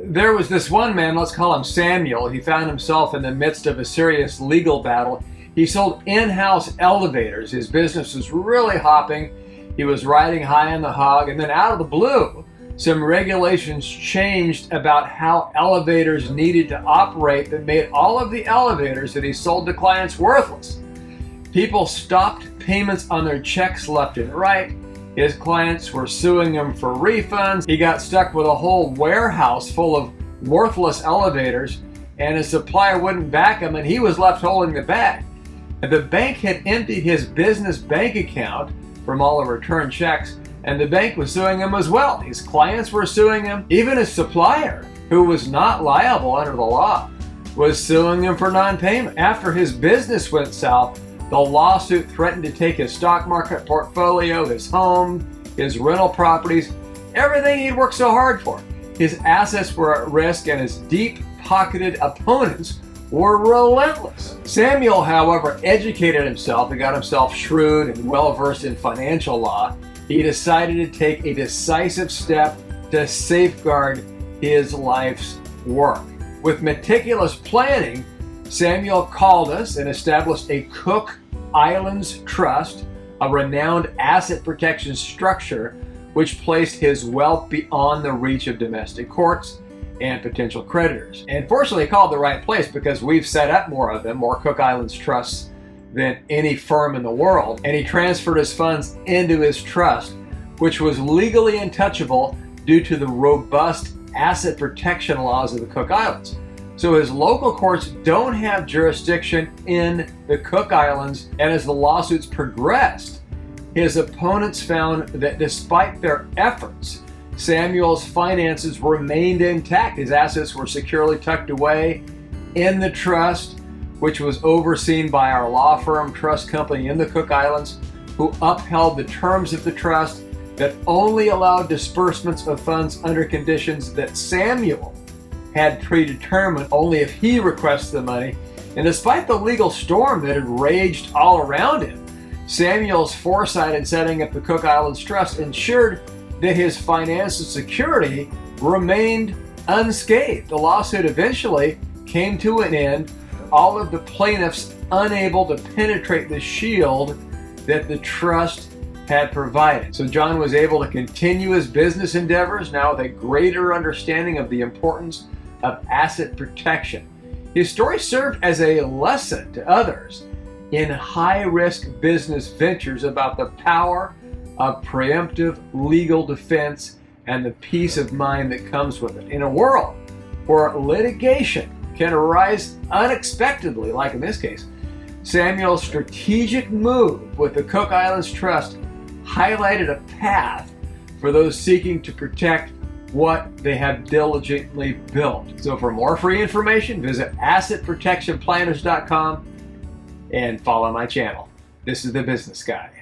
There was this one man, let's call him Samuel. He found himself in the midst of a serious legal battle. He sold in-house elevators. His business was really hopping. He was riding high on the hog, and then out of the blue, some regulations changed about how elevators needed to operate that made all of the elevators that he sold to clients worthless. People stopped payments on their checks left and right. His clients were suing him for refunds. He got stuck with a whole warehouse full of worthless elevators, and his supplier wouldn't back him, and he was left holding the bag. And the bank had emptied his business bank account from all the returned checks, and the bank was suing him as well. His clients were suing him. Even his supplier, who was not liable under the law, was suing him for non-payment. After his business went south, the lawsuit threatened to take his stock market portfolio, his home, his rental properties, everything he'd worked so hard for. His assets were at risk, and his deep-pocketed opponents were relentless. Samuel, however, educated himself and got himself shrewd and well-versed in financial law. He decided to take a decisive step to safeguard his life's work. With meticulous planning, Samuel called us and established a Cook Islands Trust, a renowned asset protection structure which placed his wealth beyond the reach of domestic courts and potential creditors. And fortunately, he called the right place because we've set up more of them, more Cook Islands Trusts than any firm in the world. And he transferred his funds into his trust, which was legally untouchable due to the robust asset protection laws of the Cook Islands. So his local courts don't have jurisdiction in the Cook Islands, and as the lawsuits progressed, his opponents found that despite their efforts, Samuel's finances remained intact. His assets were securely tucked away in the trust, which was overseen by our law firm trust company in the Cook Islands, who upheld the terms of the trust that only allowed disbursements of funds under conditions that Samuel had predetermined, only if he requested the money. And despite the legal storm that had raged all around him, Samuel's foresight in setting up the Cook Islands Trust ensured that his financial security remained unscathed. The lawsuit eventually came to an end, all of the plaintiffs unable to penetrate the shield that the trust had provided. So John was able to continue his business endeavors, now with a greater understanding of the importance of asset protection. His story served as a lesson to others in high-risk business ventures about the power of preemptive legal defense and the peace of mind that comes with it. In a world where litigation can arise unexpectedly, like in this case, Samuel's strategic move with the Cook Islands Trust highlighted a path for those seeking to protect what they have diligently built. So for more free information, visit assetprotectionplanners.com and follow my channel. This is The Business Guy.